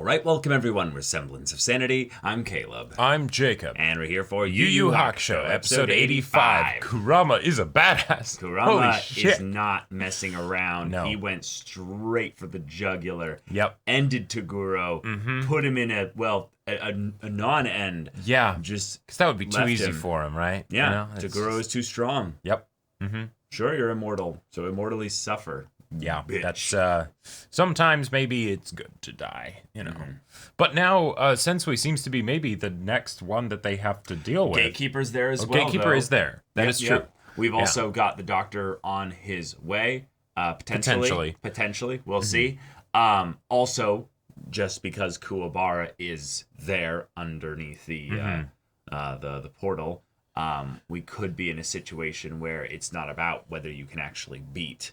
Alright, welcome everyone. We're Semblance of Sanity. I'm Caleb. I'm Jacob. And we're here for Yuu Yuu Hakusho, episode 85. Kurama is a badass. Kurama is not messing around. No. He went straight for the jugular. Yep. Ended Toguro. Put him in a non-end. Yeah. Just because that would be too left easy him. for him, right? Yeah. You know, Toguro is too strong. Yep. Sure, you're immortal, so immortally suffer. Yeah, Bitch. that's sometimes maybe it's good to die, you know. But now Sensui seems to be maybe the next one that they have to deal with. Gatekeeper's there as well. Gatekeeper is there. That is true. We've also got the doctor on his way. Potentially. We'll see. Also, just because Kuwabara is there underneath the portal, we could be in a situation where it's not about whether you can actually beat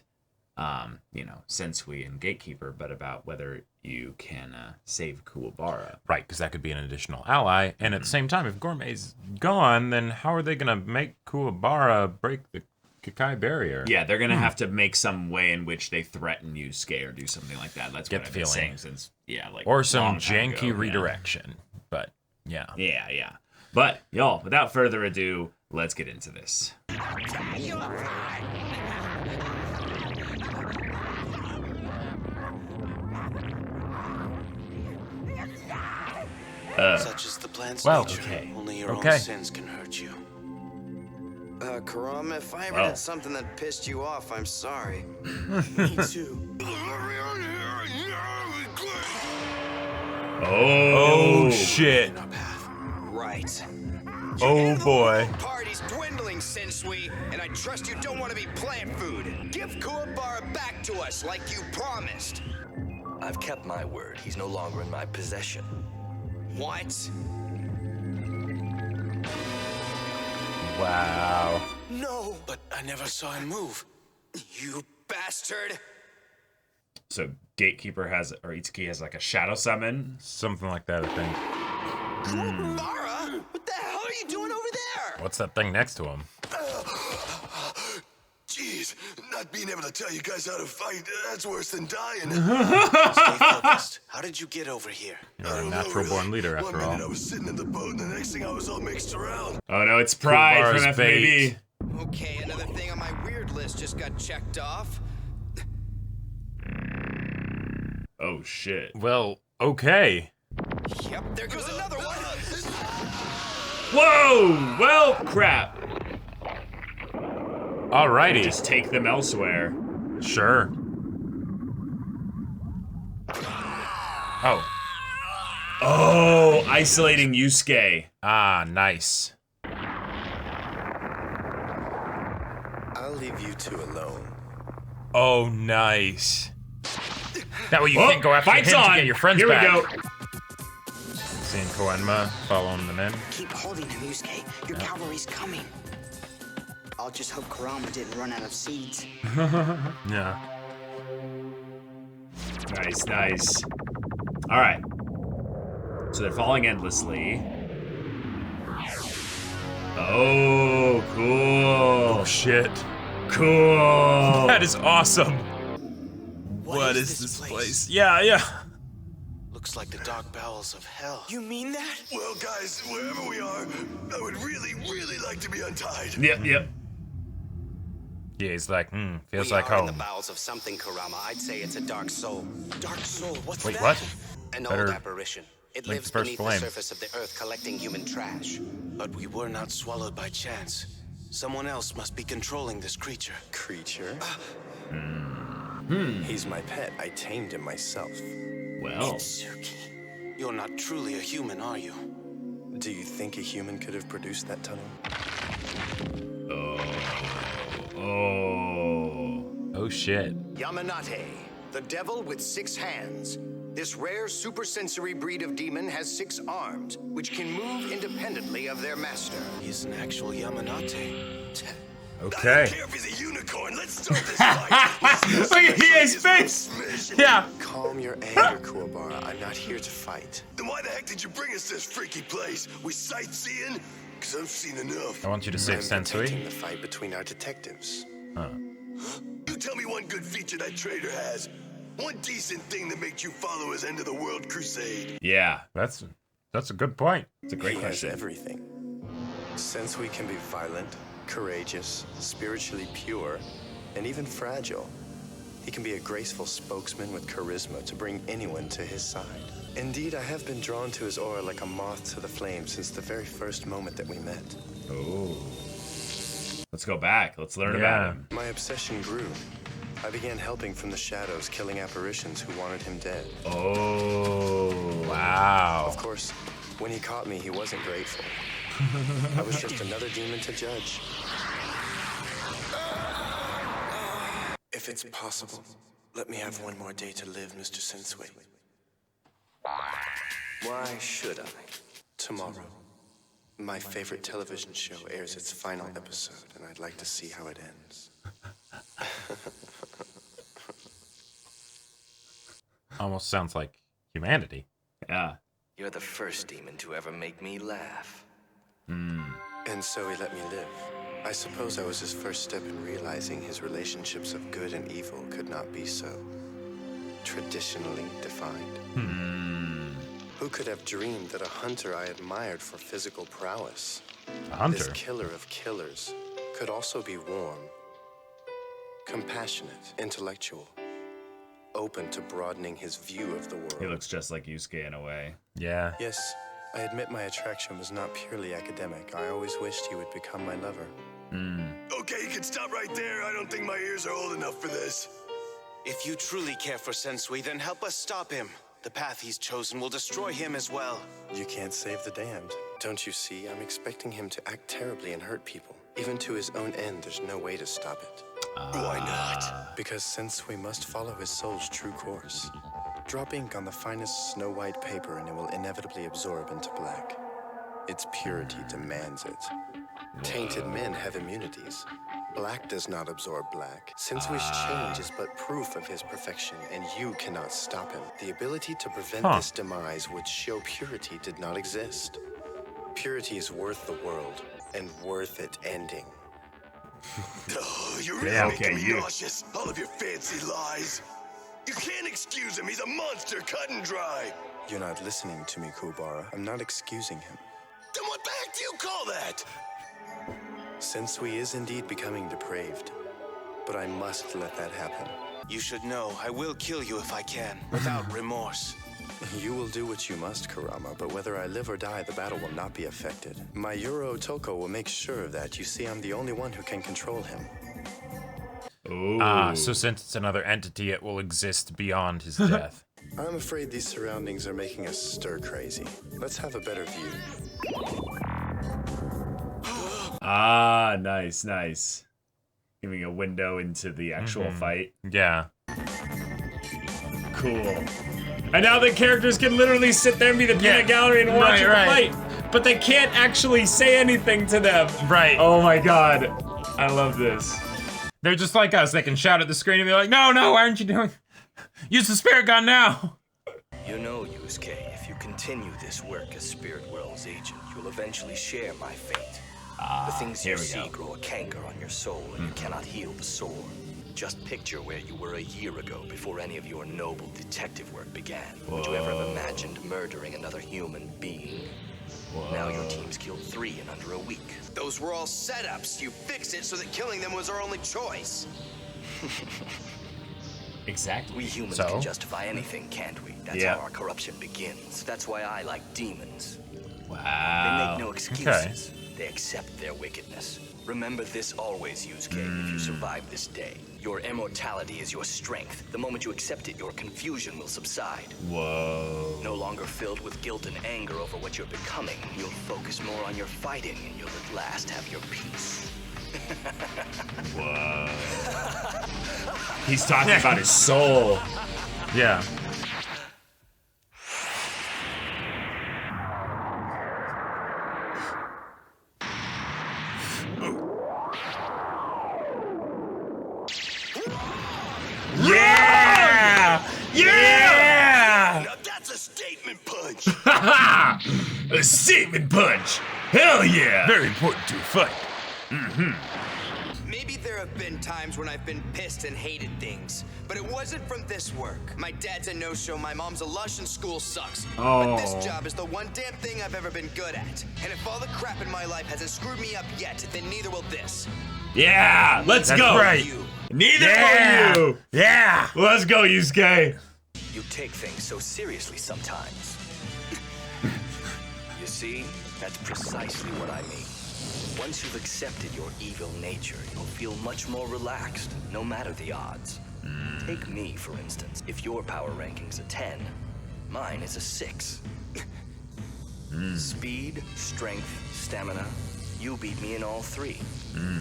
Sensui and Gatekeeper, but about whether you can save Kuwabara. Right, because that could be an additional ally. And at the same time, if Gourmet's gone, then how are they going to make Kuwabara break the Kikai barrier? Yeah, they're going to have to make some way in which they threaten Yusuke or do something like that. That's Get what the I've been feeling. saying since, or some long time janky ago, redirection. But, yeah. Yeah. But, y'all, without further ado, let's get into this. Such is the plan's well, nature. okay. Only your own sins can hurt you. Kurama, if I ever did something that pissed you off, I'm sorry. Me too. Oh, shit. Right. Oh, boy. Party's dwindling, Sensui, and I trust you don't want to be plant food. Give Kuwabara back to us like you promised. I've kept my word. He's no longer in my possession. What? Wow. No, But I never saw him move. you bastard. So Gatekeeper has, or Itsuki has like a shadow summon. Something like that, I think. Kuwabara, what the hell are you doing over there? What's that thing next to him? Jeez, not being able to tell you guys how to fight, that's worse than dying. Stay focused. How did you get over here? You're a natural-born leader, One after minute all. I was sitting in the boat, and the next thing I was all mixed around. Oh no, it's Pride Kuwabara's from FMAB. bait. Okay, another thing on my weird list just got checked off. Oh shit. Well, okay. Yep, there goes another one. Whoa! Well, crap. Alrighty. Just take them elsewhere. Sure. Oh. Oh, isolating Yusuke. Ah, nice. I'll leave you two alone. Oh, nice. That way you Oh, can't go after him fight's to on. get your friends Here back. we go. Seeing Koenma following them in. Keep holding him, Yusuke. Your cavalry's coming. I'll just hope Kurama didn't run out of seeds. Yeah. Nice. All right. So they're falling endlessly. Oh, cool. Oh, shit. Cool. That is awesome. What is this place? Yeah. Looks like the dark bowels of hell. You mean that? Well, guys, wherever we are, I would really, really like to be untied. Yep. Yeah, he's like, feels We like are in home. the bowels of something, Kurama. I'd say it's a dark soul. Dark soul, what's Wait, that? what? An Better old apparition. It link lives the first beneath flame. the surface of the earth collecting human trash. But we were not swallowed by chance. Someone else must be controlling this creature. Creature? He's my pet. I tamed him myself. Well, Itsuki. You're not truly a human, are you? Do you think a human could have produced that tunnel? Oh, shit. Yamanate, the devil with 6 hands. This rare supersensory breed of demon has 6 arms, which can move independently of their master. He's an actual Yamanate. I Okay. don't care if he's a unicorn. Let's start this fight. look at his face. Yeah. Calm your anger, Kuwabara. I'm not here to fight. Then why the heck did you bring us this freaky place? We sightseeing? Because I've seen enough. I want you to save I'm Sensui. protecting the fight between our detectives. You tell me one good feature that traitor has. One decent thing that makes you follow his end of the world crusade. Yeah. That's a good point. It's a great He question. has everything. Sensui can be violent, courageous, spiritually pure, and even fragile. He can be a graceful spokesman with charisma to bring anyone to his side. Indeed, I have been drawn to his aura like a moth to the flame since the very first moment that we met. Oh. Let's go back. Let's learn about him. My obsession grew. I began helping from the shadows, killing apparitions who wanted him dead. Oh. Wow. Of course, when he caught me, he wasn't grateful. I was just another demon to judge. If it's possible, let me have one more day to live, Mr. Sensui. Why should I? Tomorrow, my favorite television show airs its final episode, and I'd like to see how it ends. Almost sounds like humanity. Yeah. You're the first demon to ever make me laugh. And so he let me live. I suppose I was his first step in realizing his relationships of good and evil could not be so traditionally defined. Who could have dreamed that a hunter I admired for physical prowess, A hunter? this killer of killers, could also be warm, compassionate, intellectual, open to broadening his view of the world. He looks just like Yusuke in a way. Yeah. Yes, I admit my attraction was not purely academic. I always wished he would become my lover. Okay, you can stop right there. I don't think my ears are old enough for this. If you truly care for Sensui, then help us stop him. The path he's chosen will destroy him as well. You can't save the damned. Don't you see? I'm expecting him to act terribly and hurt people. Even to his own end, there's no way to stop it. Why not? Because Sensui must follow his soul's true course. Drop ink on the finest snow-white paper and it will inevitably absorb into black. Its purity demands it. Tainted men have immunities. Black does not absorb black. Sensui's change is but proof of his perfection, and you cannot stop him. The ability to prevent this demise would show purity did not exist. Purity is worth the world, and worth it ending. Oh, you're really Yeah, making okay, me you- nauseous. All of your fancy lies. You can't excuse him. He's a monster, cut and dry. You're not listening to me, Kuwabara. I'm not excusing him. Then what the heck do you call that? Sensui is indeed becoming depraved, but I must let that happen. You should know, I will kill you if I can, without remorse. You will do what you must, Kurama, but whether I live or die, the battle will not be affected. My Yuro Toko will make sure of that. You see, I'm the only one who can control him. Ooh. So since it's another entity, it will exist beyond his death. I'm afraid these surroundings are making us stir crazy. Let's have a better view. Ah, nice, nice. Giving a window into the actual fight. Yeah. Cool. And now the characters can literally sit there and be the peanut gallery and watch the fight. But they can't actually say anything to them. Right. Oh my god. I love this. They're just like us. They can shout at the screen and be like, no, why aren't you doing? Use the spirit gun now. You know, Yusuke, if you continue this work as Spirit World's agent, you'll eventually share my fate. The things you see grow a canker on your soul, and you cannot heal the sore. Just picture where you were a year ago before any of your noble detective work began. Would you ever have imagined murdering another human being? Now your team's killed 3 in under a week. Those were all setups. You fixed it so that killing them was our only choice. Exactly. We humans So? can justify anything, can't we? That's Yeah. how our corruption begins. That's why I like demons. They Wow. make no excuses. They accept their wickedness. Remember this always, Yusuke, if you survive this day. Your immortality is your strength. The moment you accept it, your confusion will subside. Whoa. No longer filled with guilt and anger over what you're becoming, you'll focus more on your fighting, and you'll at last have your peace. Whoa. He's talking about his soul. Yeah. Yeah! Yeah! Now that's a statement punch. A statement punch. Hell yeah. Very important to a fight. Me Maybe there have been times when I've been pissed and hated things, but it wasn't from this work. My dad's a no-show, my mom's a lush, and school sucks. But this job is the one damn thing I've ever been good at. And if all the crap in my life hasn't screwed me up yet, then neither will this. Yeah, let's go. Right. Neither will you. Yeah. Let's go, Yusuke. You take things so seriously sometimes. You see, that's precisely what I mean. Once you've accepted your evil nature, you'll feel much more relaxed, no matter the odds. Take me, for instance. If your power ranking's a 10, mine is a 6. Speed, strength, stamina, you beat me in all 3. And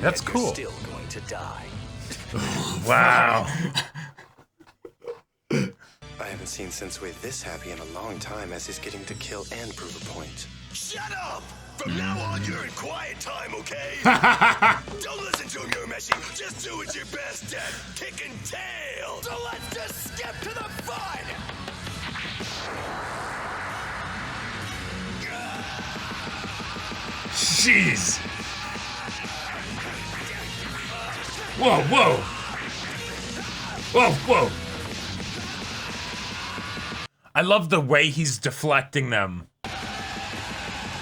That's yet cool. You're still going to die. Wow. I haven't seen Sensui this happy in a long time as he's getting to kill and prove a point. Shut up! From now on, you're in quiet time, okay? Don't listen to him, Urameshi. Just do what you're best at, kicking tail. So let's just skip to the fun! Jeez. Whoa, whoa. Whoa, whoa. I love the way he's deflecting them.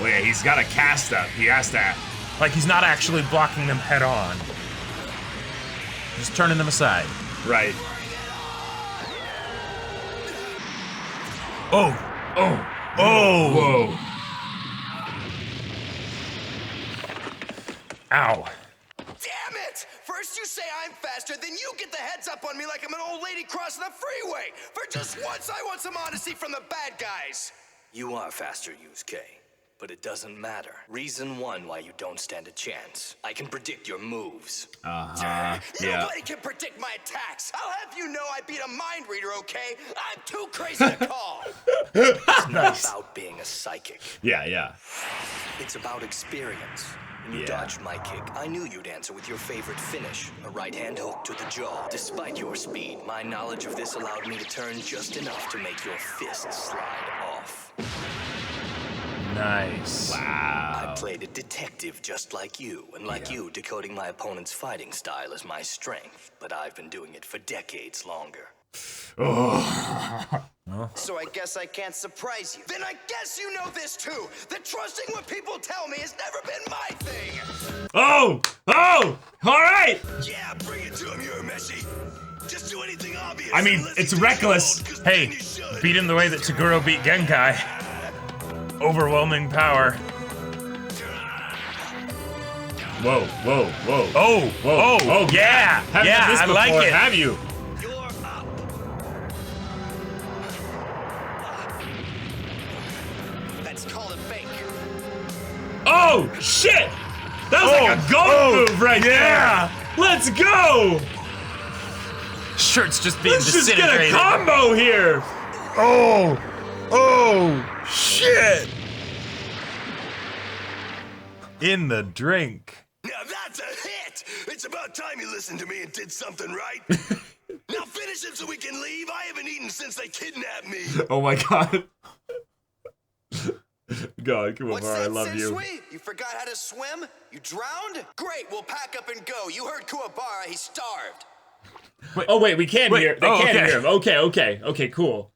Oh yeah, he's got a cast up. He has to. Like he's not actually blocking them head on. He's turning them aside. Right. Oh. Oh. Oh. Whoa. Ow. Damn it! First you say I'm faster, then you get the heads up on me like I'm an old lady crossing the freeway. For just once, I want some honesty from the bad guys. You are faster, Yusuke. But it doesn't matter. Reason 1 why you don't stand a chance. I can predict your moves. Yeah. Nobody can predict my attacks. I'll have you know I beat a mind reader, okay? I'm too crazy to call. It's not about being a psychic. Yeah, yeah. It's about experience. When you dodged my kick, I knew you'd answer with your favorite finish, a right-hand hook to the jaw. Despite your speed, my knowledge of this allowed me to turn just enough to make your fist slide off. Nice. Wow. I played a detective just like you, and like you, decoding my opponent's fighting style is my strength, but I've been doing it for decades longer. So I guess I can't surprise you. Then I guess you know this too, that trusting what people tell me has never been my thing. Oh! Oh! All right! Yeah, bring it to him, Urameshi. Just do anything obvious. I mean, and listen it's to the reckless. rules, 'cause Hey, then you should. beat him the way that Taguro beat Genkai. Overwhelming power. Whoa, whoa, whoa. Oh, Whoa. oh, Oh, yeah, Haven't yeah, had this I like before, it. Have you? You're up. Let's call it fake. Oh, shit! That was like a goat move right there! Let's go! Shirt's just being Let's just get a disintegrated. combo here! Oh, oh, shit! In the drink. Now that's a hit! It's about time you listened to me and did something right. Now finish it so we can leave. I haven't eaten since they kidnapped me. Oh my god. God, come on, What's I that, love you. Sensui? You forgot how to swim? You drowned? Great, we'll pack up and go. You heard Kuwabara, he's starved. Oh wait, we can hear. They can okay. hear him. Okay, cool.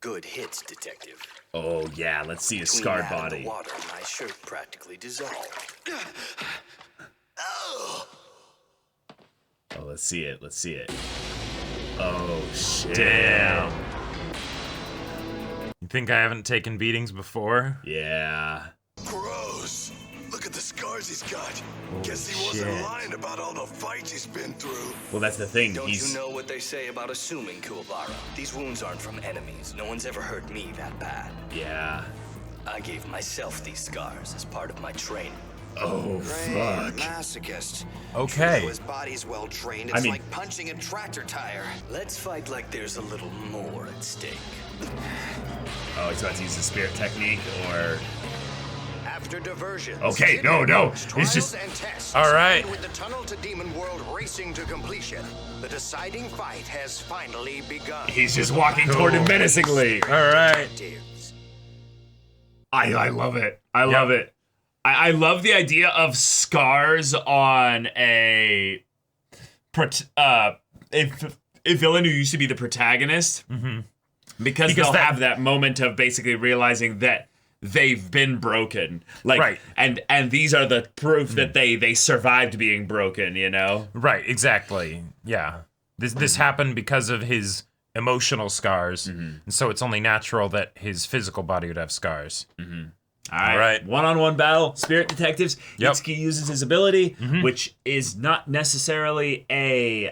Good hits, detective. Oh yeah, let's see his Between scarred that and body. the water, my shirt practically dissolved. Oh, let's see it. Oh shit. Damn. You think I haven't taken beatings before? Yeah. Gross. Look at the scars he's got. Guess he wasn't lying about all the fights he's been through. Well, that's the thing. Don't you know what they say about assuming, Kuwabara? These wounds aren't from enemies. No one's ever hurt me that bad. Yeah. I gave myself these scars as part of my training. Oh fuck. Masochist. Okay. His body's well trained. It's like punching a tractor tire. Let's fight like there's a little more at stake. Oh, he's about to use the spirit technique, or After diversions, okay, no. It's just and tests, all right. and with the tunnel to Demon World racing to completion, the deciding fight has finally begun. he's just walking toward him menacingly. All right. I love it. I love it. I love the idea of scars on a villain who used to be the protagonist. Mm-hmm. Because they'll have that moment of basically realizing that they've been broken. Like, and these are the proof that they survived being broken, you know? Right, exactly. Yeah. This happened because of his emotional scars, and so it's only natural that his physical body would have scars. Mm-hmm. All right. One-on-one battle, Spirit Detectives. Yusuke uses his ability, which is not necessarily an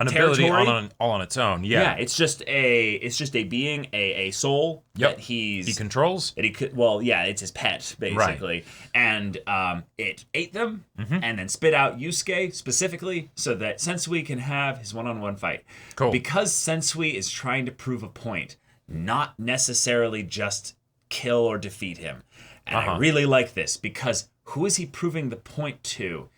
ability all on its own. Yeah, it's just a being, a soul that he controls. That it's his pet basically, and it ate them and then spit out Yusuke specifically so that Sensui can have his one-on-one fight. Cool. Because Sensui is trying to prove a point, not necessarily just kill or defeat him. And I really like this because who is he proving the point to?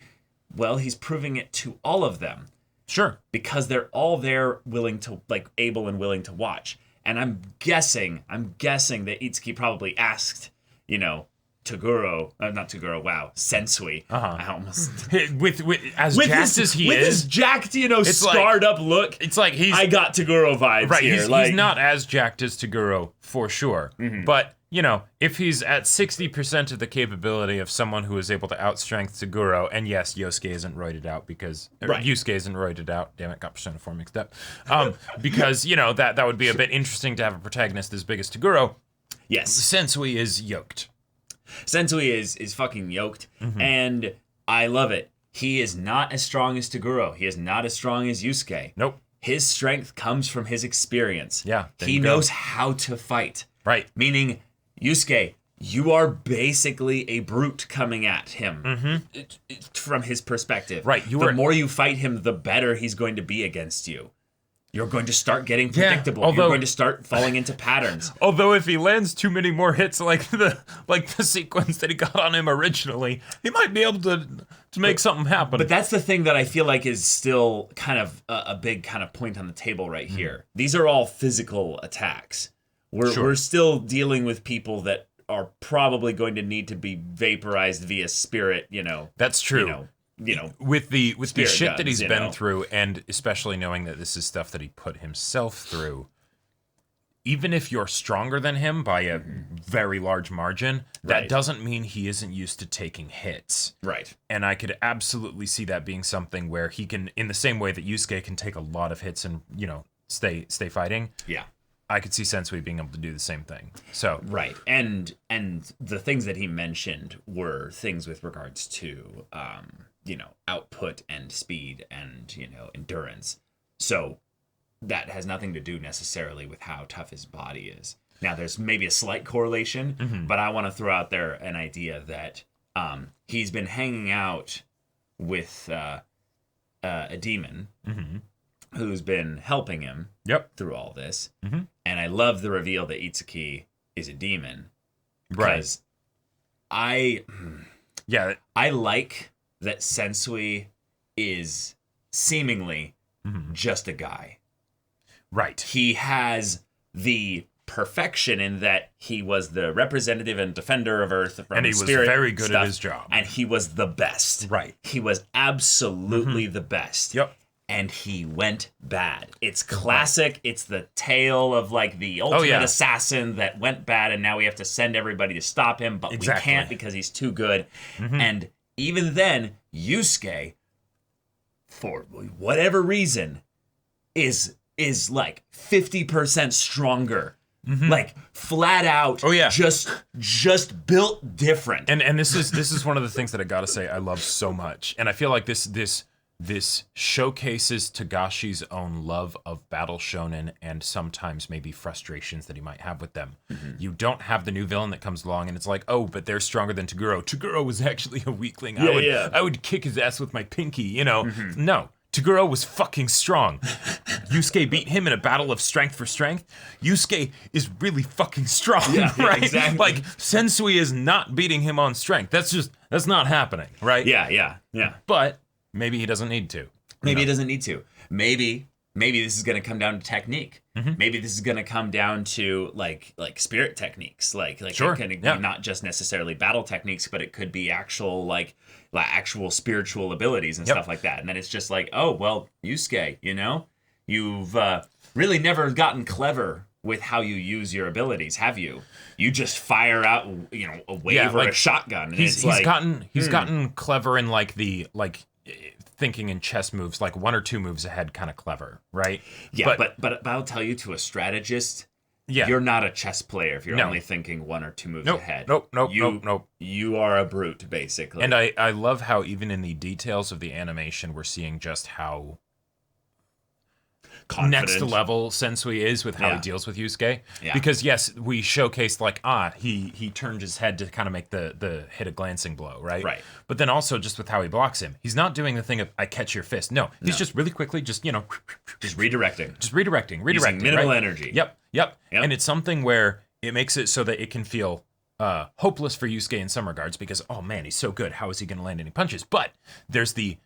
Well, he's proving it to all of them. Sure. Because they're all there able and willing to watch. And I'm guessing that Itsuki probably asked, Sensui. I almost with as jacked as he is, his jacked, scarred up look. It's like I got Toguro vibes here. He's not as jacked as Toguro for sure, but if he's at 60% of the capability of someone who is able to outstrength Toguro, and yes, Yusuke isn't roided out because Yusuke isn't roided out. Damn it, got Persona 4 mixed up. Because that would be a bit interesting to have a protagonist as big as Toguro. Yes, Sensui is yoked. Sensui is fucking yoked, and I love it. He is not as strong as Toguro. He is not as strong as Yusuke. Nope. His strength comes from his experience. Yeah. He knows how to fight. Right. Meaning, Yusuke, you are basically a brute coming at him from his perspective. Right. The more you fight him, the better he's going to be against you. You're going to start getting predictable. You're going to start falling into patterns. Although if he lands too many more hits like the sequence that he got on him originally, he might be able to make something happen. But that's the thing that I feel like is still kind of a big kind of point on the table right here. These are all physical attacks. We're still dealing with people that are probably going to need to be vaporized via spirit, That's true. With the shit guns, that he's been through, and especially knowing that this is stuff that he put himself through, even if you're stronger than him by a very large margin, that doesn't mean he isn't used to taking hits. Right. And I could absolutely see that being something where he can, in the same way that Yusuke can take a lot of hits and, stay fighting. Yeah. I could see Sensui being able to do the same thing. So right, and the things that he mentioned were things with regards to output and speed and endurance. So that has nothing to do necessarily with how tough his body is. Now there's maybe a slight correlation, but I want to throw out there an idea that he's been hanging out with a demon. Who's been helping him through all this. And I love the reveal that Itsuki is a demon. Because I like that Sensui is seemingly just a guy. Right. He has the perfection in that he was the representative and defender of Earth from and he spirit was very good stuff, at his job. And he was the best. Right. He was absolutely the best. Yep. And he went bad. It's classic. It's the tale of the ultimate assassin that went bad, and now we have to send everybody to stop him, but we can't because he's too good. And even then, Yusuke, for whatever reason, is 50% stronger. Flat out. Just built different. And this is one of the things that I gotta say I love so much. And I feel like this showcases Togashi's own love of battle shonen and sometimes maybe frustrations that he might have with them. You don't have the new villain that comes along and it's like, oh, but they're stronger than Toguro. Toguro was actually a weakling. I would kick his ass with my pinky, No, Toguro was fucking strong. Yusuke beat him in a battle of strength for strength. Yusuke is really fucking strong, right? Exactly. Sensui is not beating him on strength. That's not happening, right? Yeah. But maybe he doesn't need to. Maybe he doesn't need to. Maybe maybe this is going to come down to technique. Maybe this is going to come down to like spirit techniques. Like sure. it can be not just necessarily battle techniques, but it could be actual like actual spiritual abilities and stuff like that. And then it's just like, oh, well, Yusuke, you know, you've really never gotten clever with how you use your abilities, have you? You just fire out, you know, a wave or a shotgun. And he's gotten clever in like the thinking in chess moves, like 1 or 2 moves ahead, kind of clever, right? Yeah, but I'll tell you, to a strategist, you're not a chess player if you're only thinking 1 or 2 moves ahead. Nope. You are a brute, basically. And I love how even in the details of the animation, we're seeing just how confident. Next level Sensui is with how he deals with Yusuke. Yeah. Because yes, we showcased like, he turned his head to kind of make the hit a glancing blow, right? Right. But then also just with how he blocks him. He's not doing the thing of I catch your fist. No. He's just really quickly just redirecting. Just redirecting. Using minimal energy. Yep. And it's something where it makes it so that it can feel hopeless for Yusuke in some regards because, oh man, he's so good. How is he going to land any punches? But there's the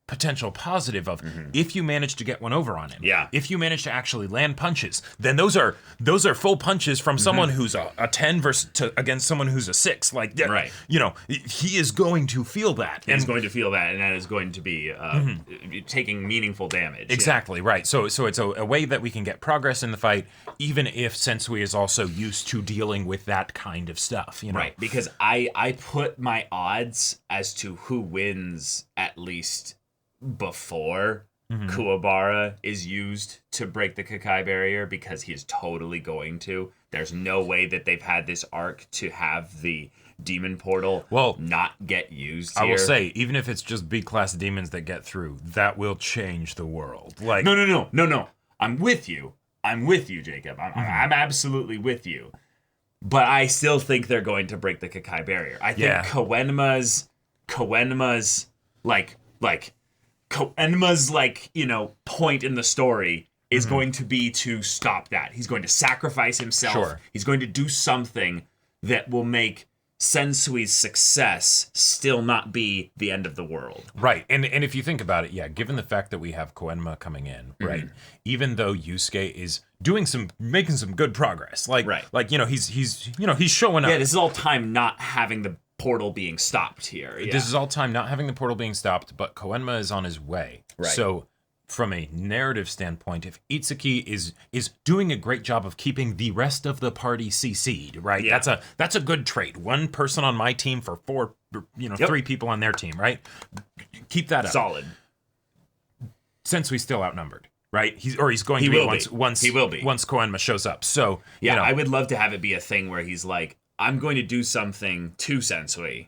potential positive of if you manage to get one over on him. Yeah. If you manage to actually land punches, then those are full punches from someone who's a 10 against someone who's a 6. Like, right. You know, he is going to feel that. He's going to feel that, and that is going to be taking meaningful damage. Exactly, right. So it's a way that we can get progress in the fight, even if Sensui is also used to dealing with that kind of stuff. You know? Right, because I put my odds as to who wins at least before Kuwabara is used to break the Kakai barrier, because he is totally going to. There's no way that they've had this arc to have the demon portal not get used here. I will say, even if it's just B-class demons that get through, that will change the world. Like, No. I'm with you, Jacob. I'm absolutely with you. But I still think they're going to break the Kakai barrier. I think Koenma's point in the story is going to be to stop that. He's going to sacrifice himself. Sure. He's going to do something that will make Sensui's success still not be the end of the world. Right. And if you think about it, given the fact that we have Koenma coming in, right? Even though Yusuke is making some good progress. Like he's showing up. Yeah, this is all time not having the portal being stopped here. Yeah. This is all time not having the portal being stopped, but Koenma is on his way. Right. So from a narrative standpoint, if Itsuki is doing a great job of keeping the rest of the party CC'd, right? Yeah. That's a good trait. 1 person on my team for 3 people on their team, right? Keep that up. Solid. Sensui's still outnumbered, right? He's going to be once Koenma shows up. So I would love to have it be a thing where he's like, I'm going to do something to Sensui.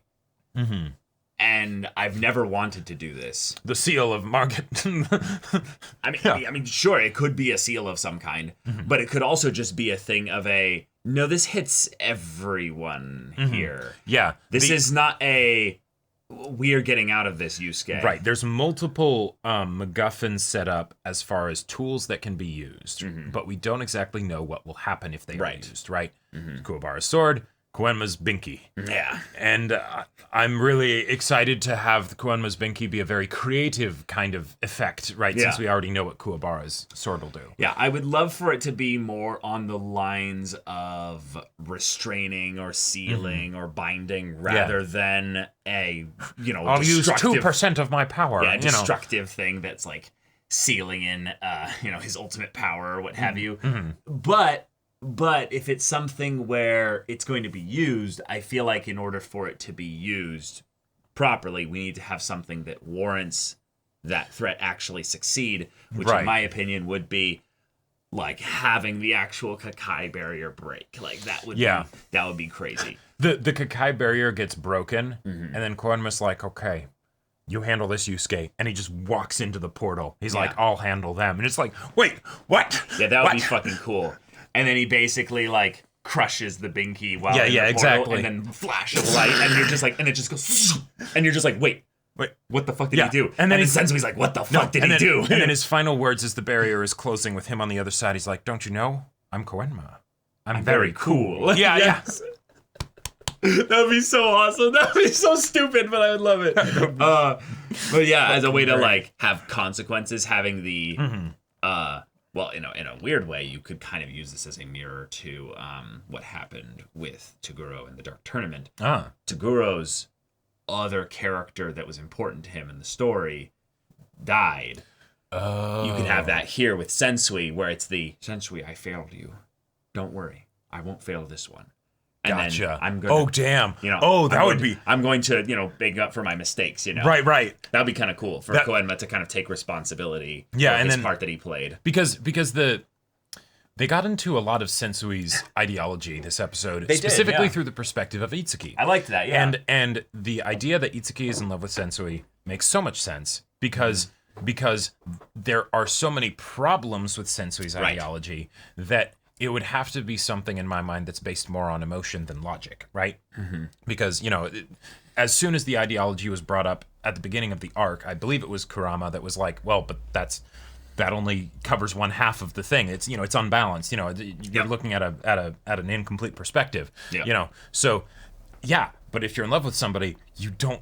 And I've never wanted to do this. The seal of Margaret. I mean, sure, it could be a seal of some kind, but it could also just be a thing of no, this hits everyone here. Yeah. This is not we're getting out of this, Yusuke. Right. There's multiple MacGuffins set up as far as tools that can be used, but we don't exactly know what will happen if they are used, right? Kuwabara's sword, Koenma's Binky. Yeah. And I'm really excited to have the Koenma's Binky be a very creative kind of effect, right? Yeah. Since we already know what Kuwabara's sword will do. Yeah, I would love for it to be more on the lines of restraining or sealing or binding rather than I'll use 2% of my power. Yeah, destructive thing that's like sealing in his ultimate power or what have you. But if it's something where it's going to be used, I feel like in order for it to be used properly, we need to have something that warrants that threat actually succeed, which in my opinion would be like having the actual Kakai barrier break. Like that would be crazy. The Kakai barrier gets broken, and then Koenma's like, okay, you handle this, Yusuke. And he just walks into the portal. He's like, I'll handle them. And it's like, wait, what? Yeah, that would be fucking cool. And then he basically like crushes the Binky while in the portal, exactly. And then flash of light, and you're just like, and it just goes, and you're just like, wait, what the fuck did he do? And then Sensui's like, what the fuck did he do? And then his final words as the barrier is closing with him on the other side, he's like, don't you know? I'm Koenma. I'm very cool. Yeah. That would be so awesome. That would be so stupid, but I would love it. But yeah, as a way to like have consequences, having the well, in a weird way, you could kind of use this as a mirror to what happened with Toguro in the Dark Tournament. Toguro's other character that was important to him in the story died. You could have that here with Sensui, where it's the Sensui, I failed you. Don't worry, I won't fail this one. And gotcha. Then I'm gonna, damn. That would be. I'm going to, make up for my mistakes. Right. That'd be kind of cool for Koenma to kind of take responsibility. For and his then, part that he played. Because they got into a lot of Sensui's ideology this episode, specifically through the perspective of Itsuki. I liked that. Yeah. And the idea that Itsuki is in love with Sensui makes so much sense because there are so many problems with Sensui's ideology that it would have to be something in my mind that's based more on emotion than logic, right? Mm-hmm. Because, as soon as the ideology was brought up at the beginning of the arc, I believe it was Kurama that was like, well, but that only covers one half of the thing. It's, it's unbalanced. You're looking at an incomplete perspective. So, but if you're in love with somebody, you don't.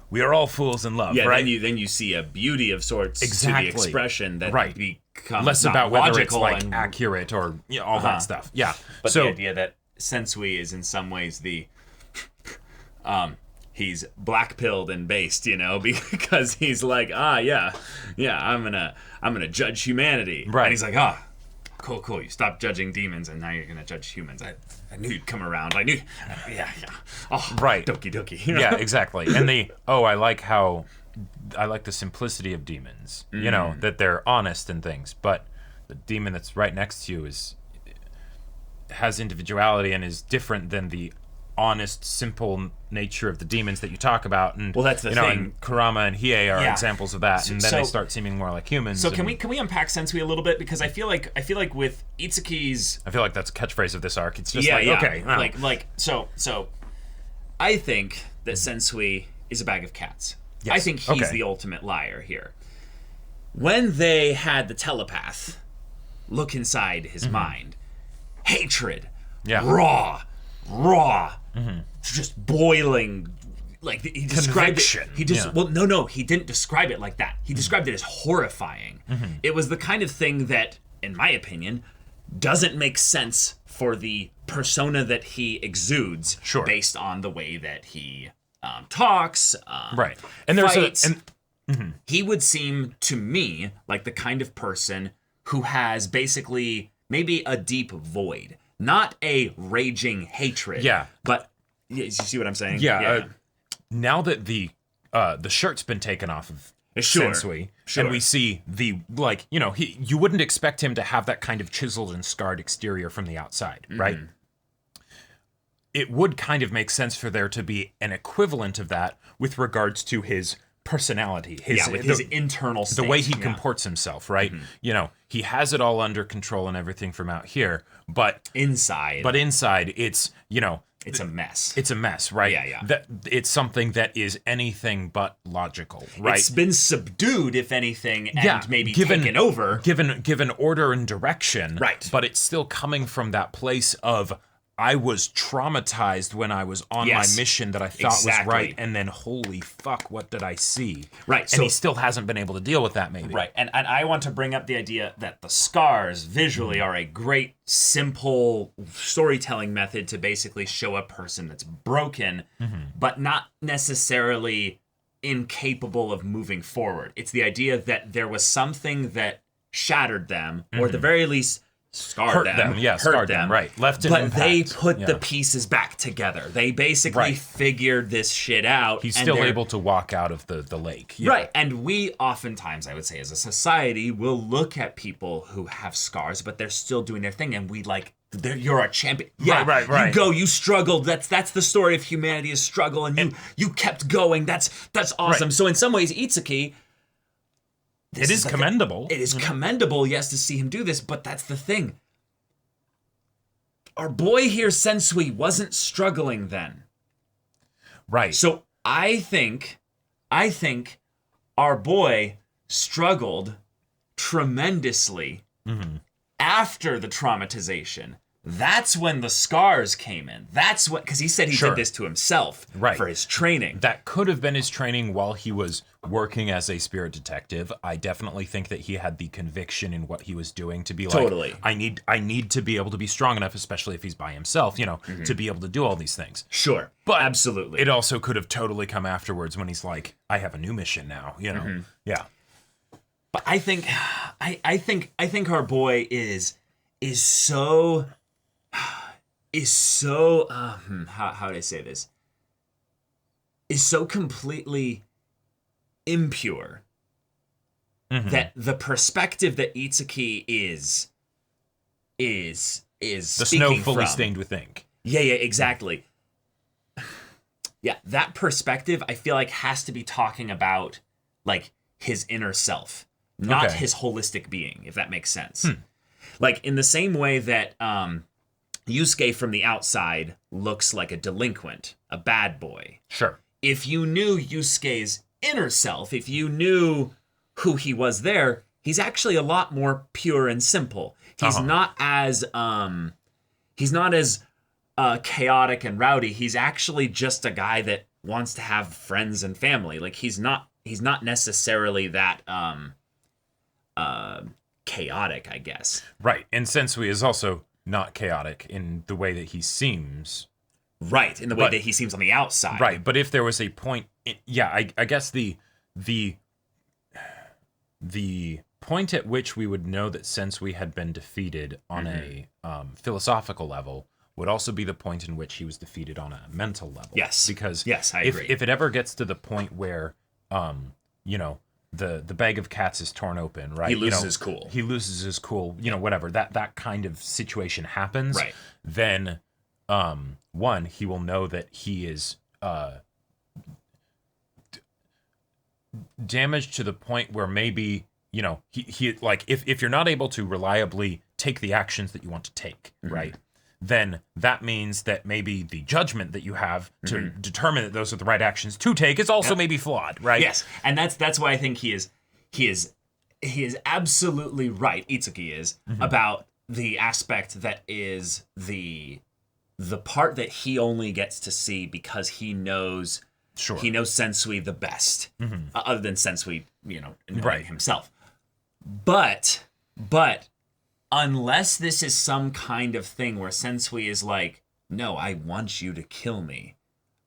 We are all fools in love, right? Then you see a beauty of sorts to the expression that becomes less not about whether it's logical accurate or all that stuff. Yeah, but the idea that Sensui is in some ways the he's black-pilled and based, because he's like, I'm gonna judge humanity, right? And he's like, cool. You stop judging demons, and now you're gonna judge humans. I knew you'd come around. I knew, Oh, right. Doki. Yeah, exactly. And I like the simplicity of demons. That they're honest and things, but the demon that's right next to you has individuality and is different than the honest, simple nature of the demons that you talk about. And that's the thing. And Kurama and Hiei are examples of that, and then they start seeming more like humans. So can we unpack Sensui a little bit, because I feel like with Itsuki's, I feel like that's a catchphrase of this arc. It's just okay, so I think that Sensui is a bag of cats. Yes. I think he's the ultimate liar here. When they had the telepath look inside his mind, hatred, raw, just boiling. Like he described Conviction. it. He didn't describe it like that. He described it as horrifying. It was the kind of thing that, in my opinion, doesn't make sense for the persona that he exudes, based on the way that he talks, right? And there's fights. He would seem to me like the kind of person who has basically maybe a deep void, not a raging hatred. Yeah, but you see what I'm saying? Yeah. Now that the shirt's been taken off of Sensui, and we see you wouldn't expect him to have that kind of chiseled and scarred exterior from the outside, right? It would kind of make sense for there to be an equivalent of that with regards to his personality, his internal state, the way he comports himself, right? He has it all under control and everything from out here, but inside it's it's a mess. It's a mess, right? Yeah. That it's something that is anything but logical, right? It's been subdued, if anything, and maybe taken over. Given order and direction, right? But it's still coming from that place of, I was traumatized when I was on my mission that I thought was right, and then holy fuck, what did I see? Right. And he still hasn't been able to deal with that, maybe. Right. And I want to bring up the idea that the scars visually are a great, simple storytelling method to basically show a person that's broken, but not necessarily incapable of moving forward. It's the idea that there was something that shattered them, or at the very least, scarred them, right? Left an impact. They put the pieces back together. They basically figured this shit out. He's still able to walk out of the lake. Yeah. Right. And we oftentimes, I would say, as a society, will look at people who have scars, but they're still doing their thing, and we you're a champion. Yeah, right. You struggled. That's the story of humanity, is struggle, and you kept going. That's awesome. Right. So in some ways, Itsuki, it is commendable. It is commendable, yes, to see him do this, but that's the thing. Our boy here, Sensui, wasn't struggling then. Right. So I think our boy struggled tremendously after the traumatization, that's when the scars came in. That's what, because he said he did this to himself for his training. That could have been his training while he was working as a spirit detective. I definitely think that he had the conviction in what he was doing to be like, I need to be able to be strong enough, especially if he's by himself, you know, to be able to do all these things. Sure, but absolutely. It also could have totally come afterwards when he's like, I have a new mission now, you know. Yeah. But I think our boy is so how do I say this? Is so completely impure that the perspective that Itsuki is the snow fully stained with ink. Yeah, exactly. Yeah, that perspective I feel like has to be talking about like his inner self, not his holistic being, if that makes sense. Like in the same way that Yusuke from the outside looks like a delinquent, a bad boy. Sure. If you knew Yusuke's inner self, if you knew who he was there, he's actually a lot more pure and simple. He's not as chaotic and rowdy. He's actually just a guy that wants to have friends and family. Like he's not necessarily that chaotic, I guess. Right. And Sensui is also not chaotic in the way that he seems. Right, in the way that he seems on the outside. Right, but if there was a point, I guess the point at which we would know that Sensui had been defeated on a philosophical level would also be the point in which he was defeated on a mental level. Yes. Because I agree. If it ever gets to the point where, you know, the bag of cats is torn open, right? He loses his cool. He loses his cool, you know, whatever. That kind of situation happens. Right. Then, one, he will know that he is damaged to the point where maybe, you know, he like if you're not able to reliably take the actions that you want to take, right? Then that means that maybe the judgment that you have to determine that those are the right actions to take is also maybe flawed, right? Yes, and that's why I think he is absolutely right. Itsuki is about the aspect that is the part that he only gets to see because he knows Sensui the best, other than Sensui, you know, knowing himself. But unless this is some kind of thing where Sensui is like, no, I want you to kill me.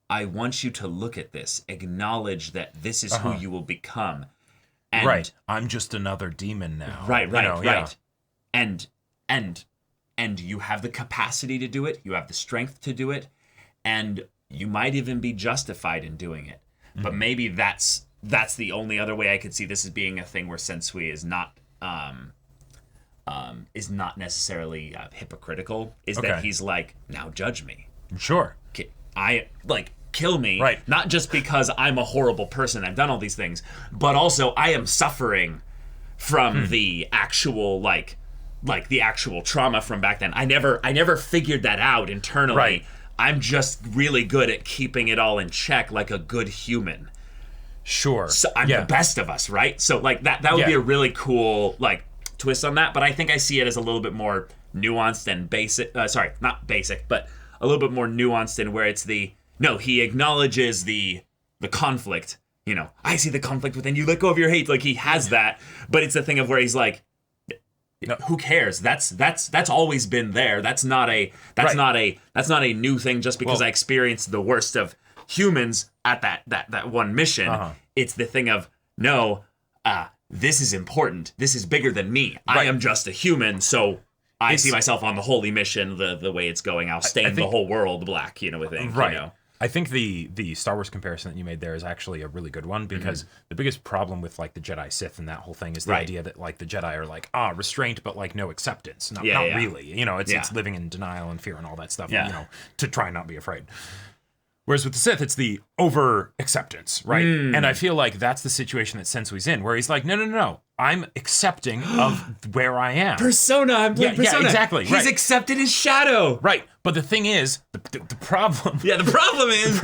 I want you to look at this, acknowledge that this is who you will become. And, I'm just another demon now. Right. Yeah. And you have the capacity to do it. You have the strength to do it. And you might even be justified in doing it. But maybe that's the only other way I could see this as being a thing where Sensui is not necessarily hypocritical. Is that he's like, now judge me. Sure. Kill me. Right. Not just because I'm a horrible person, I've done all these things, but also I am suffering from the actual the actual trauma from back then. I never figured that out internally. Right. I'm just really good at keeping it all in check like a good human. Sure. So I'm the best of us, right? So like that would be a really cool twist on that, but I think I see it as a little bit more nuanced and basic. Sorry, not basic, but a little bit more nuanced in where it's he acknowledges the conflict. You know, I see the conflict within you. Let go of your hate. Like he has that, but it's the thing of where he's like, no, who cares? That's always been there. That's not a new thing just because I experienced the worst of humans at that one mission. It's the thing of this is important. This is bigger than me. I am just a human, so I see myself on the holy mission. The way it's going, I'll stain the whole world black. You know, with things. Right. You know? I think the Star Wars comparison that you made there is actually a really good one because the biggest problem with the Jedi Sith and that whole thing is the idea that the Jedi are restraint but no acceptance. Not really. You know, it's living in denial and fear and all that stuff. You know, to try and not be afraid. Whereas with the Sith, it's the over acceptance, right? And I feel like that's the situation that Sensui's in, where he's like, no, I'm accepting of where I am. Persona, I'm playing Persona. Yeah, exactly. He's accepted his shadow. Right. But the thing is, the problem... Yeah, the problem is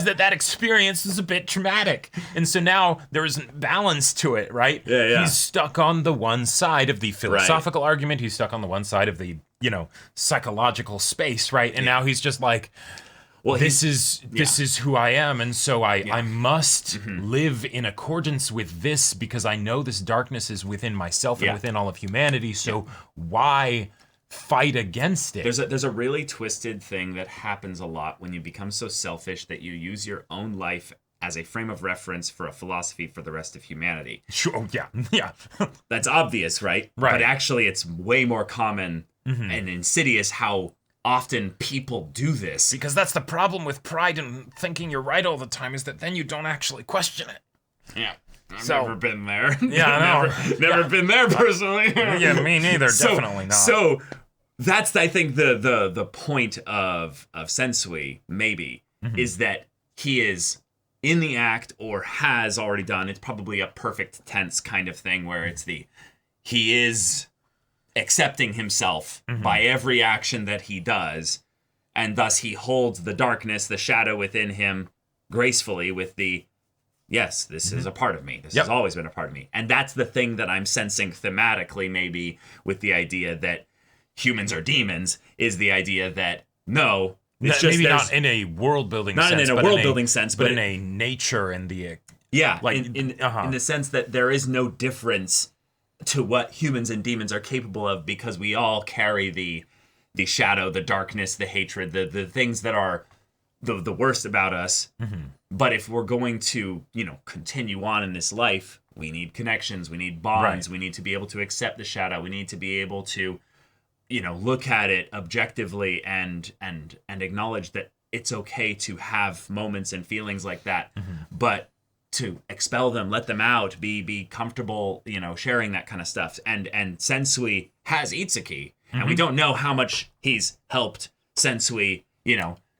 that experience is a bit traumatic. And so now there isn't balance to it, right? Yeah. He's stuck on the one side of the philosophical argument. He's stuck on the one side of the psychological space, right? And now he's just like, well, this is who I am, and so I must live in accordance with this because I know this darkness is within myself and within all of humanity. So why fight against it? There's a really twisted thing that happens a lot when you become so selfish that you use your own life as a frame of reference for a philosophy for the rest of humanity. Sure, yeah. That's obvious, right? Right. But actually, it's way more common and insidious how often people do this. Because that's the problem with pride and thinking you're right all the time, is that then you don't actually question it. Yeah. I've never been there. Yeah, I know. Never been there personally. Yeah, me neither. Definitely not. So that's, I think, the point of Sensui, maybe, is that he is in the act or has already done. It's probably a perfect tense kind of thing where it's he is accepting himself by every action that he does, and thus he holds the darkness, the shadow within him gracefully with yes, this is a part of me. This has always been a part of me. And that's the thing that I'm sensing thematically, maybe, with the idea that humans are demons, is the idea that, no, it's just... Maybe not in a world-building sense. Not in a world-building sense, but in a nature and the... Yeah, like in the sense that there is no difference to what humans and demons are capable of, because we all carry the shadow, the darkness, the hatred, the things that are the worst about us. But if we're going to, continue on in this life, we need connections, we need bonds, we need to be able to accept the shadow, we need to be able to, look at it objectively and acknowledge that it's okay to have moments and feelings like that, but to expel them, let them out, be comfortable, sharing that kind of stuff. And Sensui has Itsuki, and we don't know how much he's helped Sensui,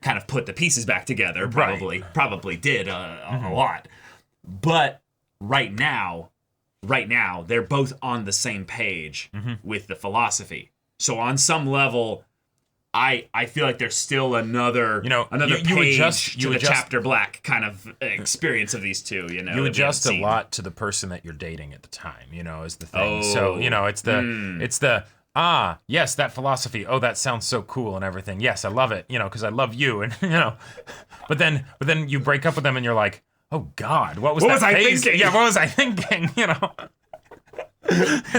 kind of put the pieces back together. Probably did a lot. But right now, they're both on the same page with the philosophy. So on some level, I feel like there's still another page to the chapter black kind of experience of these two. You adjust a lot to the person that you're dating at the time. Is the thing. So it's the yes, that philosophy. Oh, that sounds so cool and everything. Yes, I love it. Because I love you, and But then you break up with them and you're like, oh God, what was I thinking? Yeah, what was I thinking?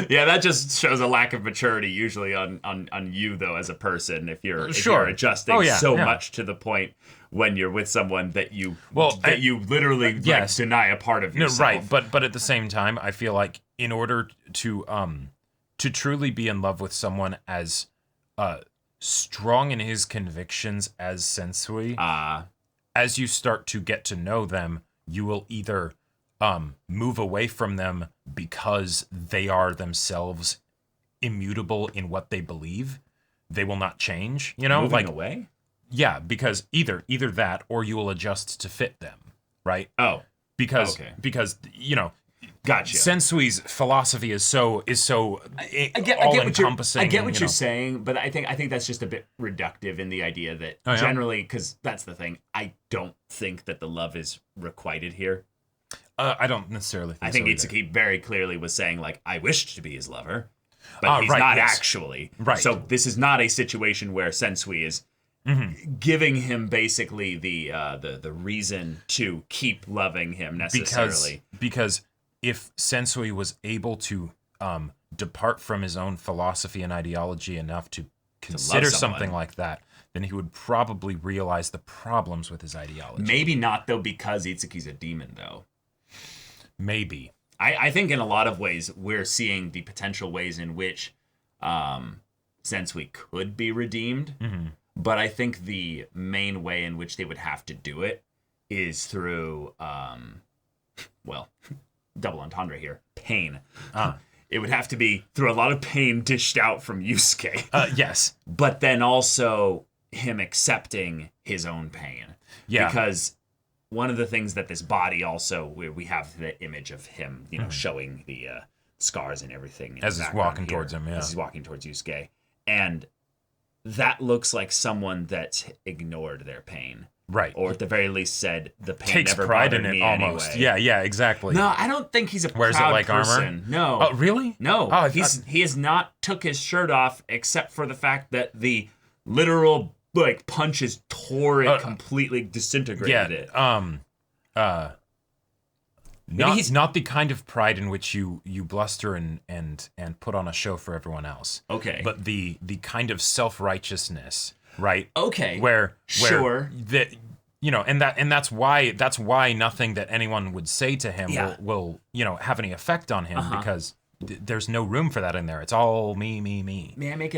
Yeah, that just shows a lack of maturity usually on you though as a person, if you're adjusting much to the point when you're with someone that you literally deny a part of yourself. Right, but at the same time, I feel like in order to truly be in love with someone as strong in his convictions as Sensui, as you start to get to know them, you will either move away from them because they are themselves immutable in what they believe. They will not change, Moving away? Yeah, because either that or you will adjust to fit them, right? Oh. Because Gotcha. Sensui's philosophy is so all-encompassing. I get what you're saying, but I think that's just a bit reductive in the idea that generally, because that's the thing, I don't think that the love is requited here. I don't necessarily think I think Itsuki very clearly was saying, like, I wished to be his lover, but he's not actually. Right. So this is not a situation where Sensui is giving him basically the reason to keep loving him necessarily. Because if Sensui was able to depart from his own philosophy and ideology enough to consider something like that, then he would probably realize the problems with his ideology. Maybe not, though, because Itsuki's a demon, though. Maybe. I think in a lot of ways, we're seeing the potential ways in which Sensui could be redeemed. But I think the main way in which they would have to do it is through, double entendre here, pain. It would have to be through a lot of pain dished out from Yusuke. Yes. But then also him accepting his own pain. Yeah. Because one of the things that this body also, where we have the image of him, showing the scars and everything. As he's walking towards him, As he's walking towards Yusuke. And that looks like someone that's ignored their pain. Right. Or at the very least said, the pain Takes never pride bothered in it me almost. anyway. Yeah, exactly. No, I don't think he's a Wears it proud like person. armor? No. Oh, really? No. Oh, he has not took his shirt off except for the fact that the literal punches tore it completely, disintegrated it. Not the kind of pride in which you bluster and put on a show for everyone else. Okay. But the kind of self-righteousness, right? Okay. Where sure. that and that's why nothing that anyone would say to him will have any effect on him because there's no room for that in there. It's all me. May I make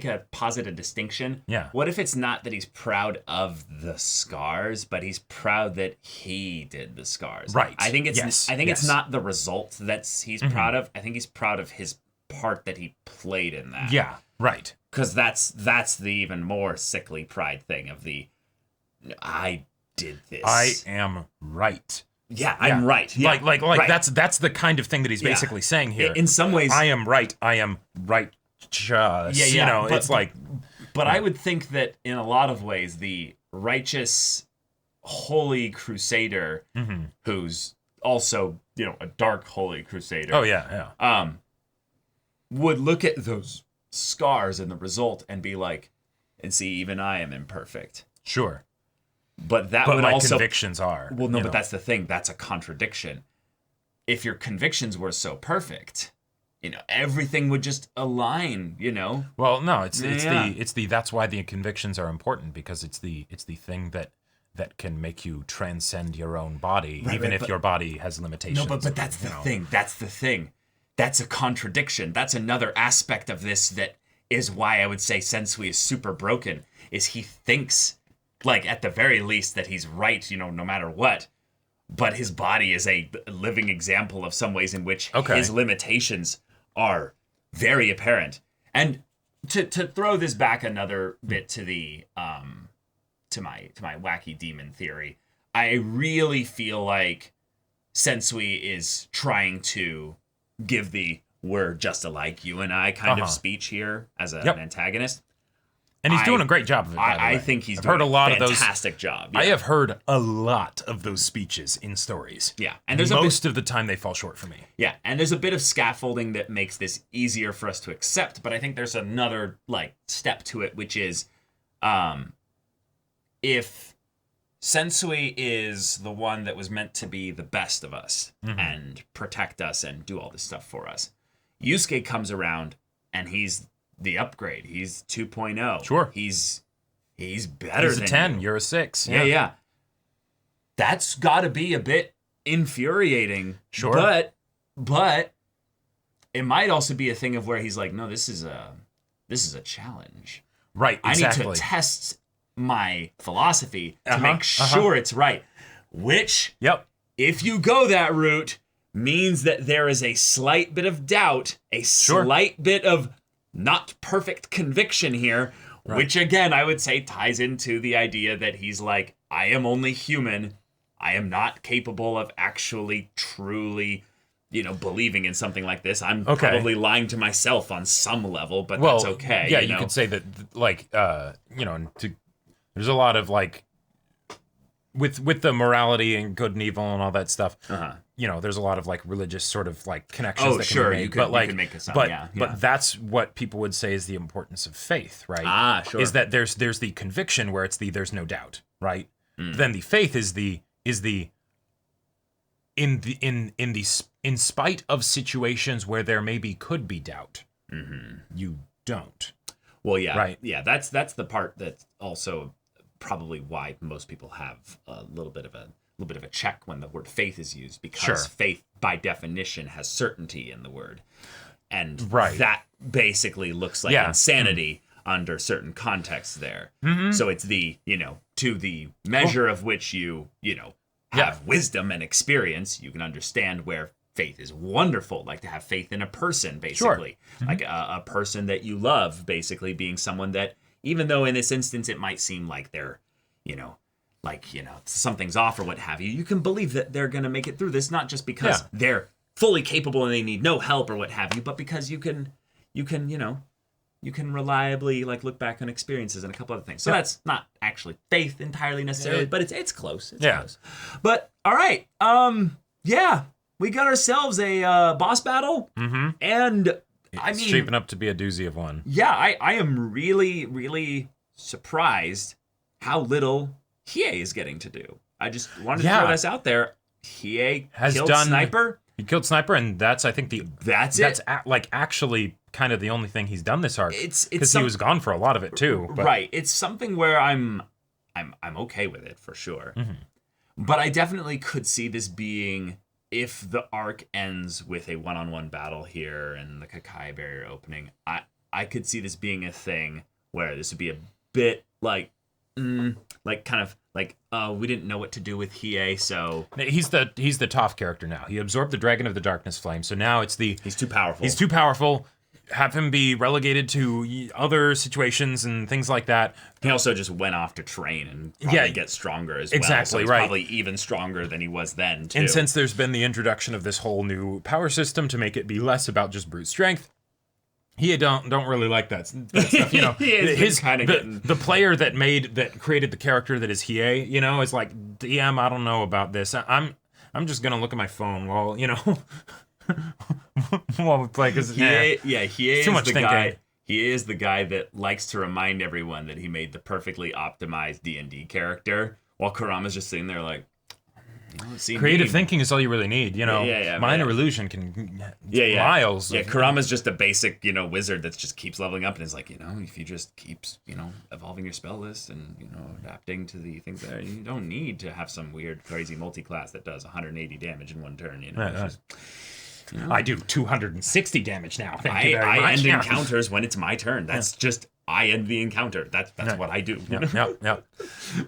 a positive distinction? Yeah. What if it's not that he's proud of the scars, but he's proud that he did the scars? Right. I think it's Yes. not the result he's proud of. I think he's proud of his part that he played in that. Yeah. Right. Because that's the even more sickly pride thing of the I did this. I am right. Yeah, I'm right. Yeah, like right. that's the kind of thing that he's basically saying here. In some ways, I am right. I am right. Yeah. It's like. But I would think that in a lot of ways, the righteous, holy crusader, who's also a dark holy crusader. Oh yeah. Would look at those scars and the result and be like, and see, even I am imperfect. Sure. But my also convictions are. Well, no, but that's the thing. That's a contradiction. If your convictions were so perfect, everything would just align. Well, no, it's the that's why the convictions are important, because it's the thing that can make you transcend your own body, even if your body has limitations. No, but that's the thing. That's the thing. That's a contradiction. That's another aspect of this that is why I would say Sensui is super broken. Is he thinks, at the very least, that he's right, no matter what. But his body is a living example of some ways in which his limitations are very apparent. And to throw this back another bit to the to my wacky demon theory, I really feel like Sensui is trying to give the "we're just alike, you and I" kind of speech here as an antagonist. And he's doing a great job of it. I think he's doing a fantastic job. Yeah. I have heard a lot of those speeches in stories. Yeah, and there's most of the time they fall short for me. Yeah, and there's a bit of scaffolding that makes this easier for us to accept. But I think there's another step to it, which is, if Sensui is the one that was meant to be the best of us and protect us and do all this stuff for us, Yusuke comes around and he's the upgrade. He's 2.0. Sure. He's better than 10. You're a 6. Yeah. That's got to be a bit infuriating. Sure. But it might also be a thing of where he's like, no, this is a challenge. Right. Exactly. I need to test my philosophy to make sure it's right. Which, if you go that route, means that there is a slight bit of doubt, a slight bit of not perfect conviction here, which again, I would say ties into the idea that he's like, I am only human. I am not capable of actually, truly, believing in something like this. I'm probably lying to myself on some level, but that's okay. Yeah, you could say that, there's a lot of with the morality and good and evil and all that stuff. There's a lot of religious sort of connections. That can be made. You can make some. But that's what people would say is the importance of faith, right? Sure. Is that there's the conviction where it's there's no doubt, right? Then the faith is in spite of situations where there could be doubt, you don't. Well, yeah, right. Yeah, that's the part that's also probably why most people have a little bit of a check when the word faith is used, because faith by definition has certainty in the word, and that basically looks like insanity under certain contexts there. So it's the to the measure of which you have wisdom and experience, you can understand where faith is wonderful, like to have faith in a person, basically. Like a person that you love, basically being someone that, even though in this instance it might seem like they're, something's off or what have you, you can believe that they're going to make it through this, not just because they're fully capable and they need no help or what have you, but because you can you can reliably like look back on experiences and a couple other things. So that's not actually faith entirely necessarily, but it's close. It's close. But all right, yeah, we got ourselves a boss battle, and I mean, shaping up to be a doozy of one. Yeah, I am really, really surprised how little Hiei is getting to do. I just wanted to throw this out there. Hiei killed Sniper. He killed Sniper, and that's, I think, that's actually kind of the only thing he's done this arc. It's because he was gone for a lot of it too. But. Right. It's something where I'm okay with it for sure. But I definitely could see this being, if the arc ends with a one-on-one battle here and the Kakai barrier opening, I could see this being a thing where this would be a bit like kind of like, we didn't know what to do with Hiei, so he's the Toph character now. He absorbed the Dragon of the Darkness Flame, so now it's he's too powerful. He's too powerful. Have him be relegated to other situations and things like that. He also just went off to train and probably get stronger as well. Exactly, so he's right. Probably even stronger than he was then, too. And since there's been the introduction of this whole new power system to make it be less about just brute strength, he don't really like that stuff, you know. The player that created the character that is Hiei, you know, is like, DM, I don't know about this. I'm just gonna look at my phone while, you know, while we play, because Hiei is too much the thinking. guy. He is the guy that likes to remind everyone that he made the perfectly optimized D&D character, while Kurama's just sitting there like, creative thinking is all you really need, you know. Minor illusion can miles. Yeah, Kurama's just a basic, you know, wizard that just keeps leveling up and is like, you know, if you just keeps, you know, evolving your spell list and, you know, adapting to the things there, you don't need to have some weird, crazy multi-class that does 180 damage in one turn, you know. Just, you know, I do 260 damage now. Thank you very much. I end encounters when it's my turn. That's just, I end the encounter. That's what I do. Yep.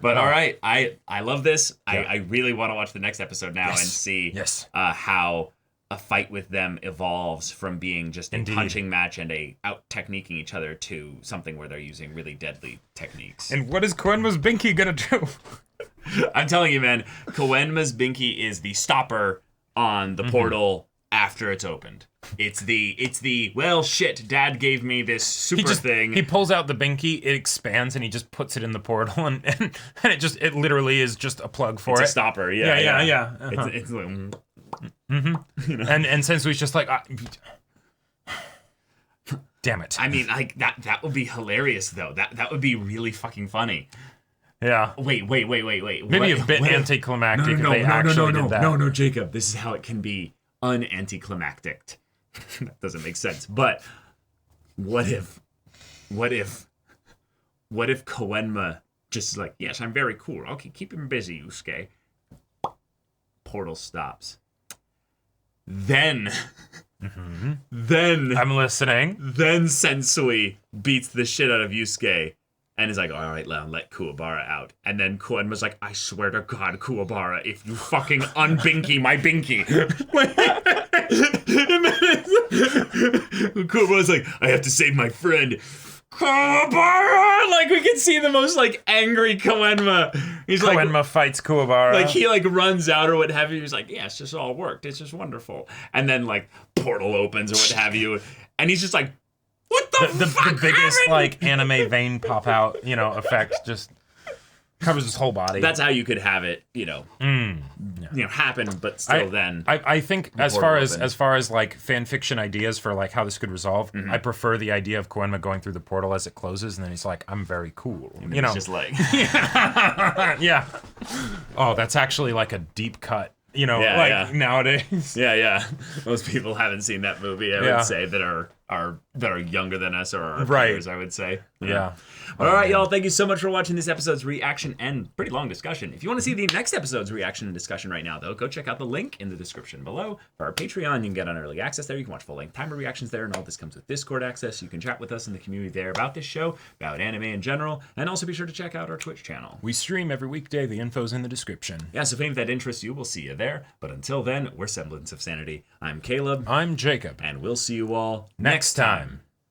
But all right, I love this. I really want to watch the next episode now and see how a fight with them evolves from being just a punching match and a out-techniquing each other to something where they're using really deadly techniques. And what is Koenma's Binky gonna do? I'm telling you, man, Koenma's Binky is the stopper on the portal after it's opened. It's the well shit, Dad gave me this super thing. He pulls out the Binky, it expands, and he just puts it in the portal, and it literally is just a plug for It's a stopper, yeah. It's like, you know? And Sensui's just like, damn it. I mean, like that would be hilarious though. That would be really fucking funny. Yeah. Wait. Maybe a bit anticlimactic if they actually did that. No, Jacob. This is how it can be un-anticlimactic. That doesn't make sense. But what if Koenma just like, yes, I'm very cool. Okay, keep him busy, Yusuke. Portal stops. Then I'm listening. Then Sensui beats the shit out of Yusuke and is like, all right, let Kuwabara out. And then Koenma's like, I swear to God, Kuwabara, if you fucking unbinky my binky. Kuwabara's like, I have to save my friend. Kuwabara! Like, we can see the most, like, angry Koenma. He's Koenma like, fights Kuwabara. Like, he, like, runs out or what have you. He's like, yeah, it's just all worked. It's just wonderful. And then, like, portal opens or what have you. And he's just like, what the fuck the biggest, happened? like, anime vein pop out, you know, effect just covers his whole body. That's how you could have it, you know, happen, but still I think as far as like fan fiction ideas for like how this could resolve, I prefer the idea of Koenma going through the portal as it closes, and then he's like, I'm very cool. You know, just like yeah. Oh, that's actually like a deep cut. You know, nowadays. Yeah. Most people haven't seen that movie, I would say, that are younger than us or our peers, I would say. Yeah. All right, y'all. Thank you so much for watching this episode's reaction and pretty long discussion. If you want to see the next episode's reaction and discussion right now, though, go check out the link in the description below. For our Patreon, you can get on early access there. You can watch full-length timer reactions there, and all this comes with Discord access. You can chat with us in the community there about this show, about anime in general, and also be sure to check out our Twitch channel. We stream every weekday. The info's in the description. Yeah, so if any of that interests you, we'll see you there. But until then, we're Semblance of Sanity. I'm Caleb. I'm Jacob. And we'll see you all next time.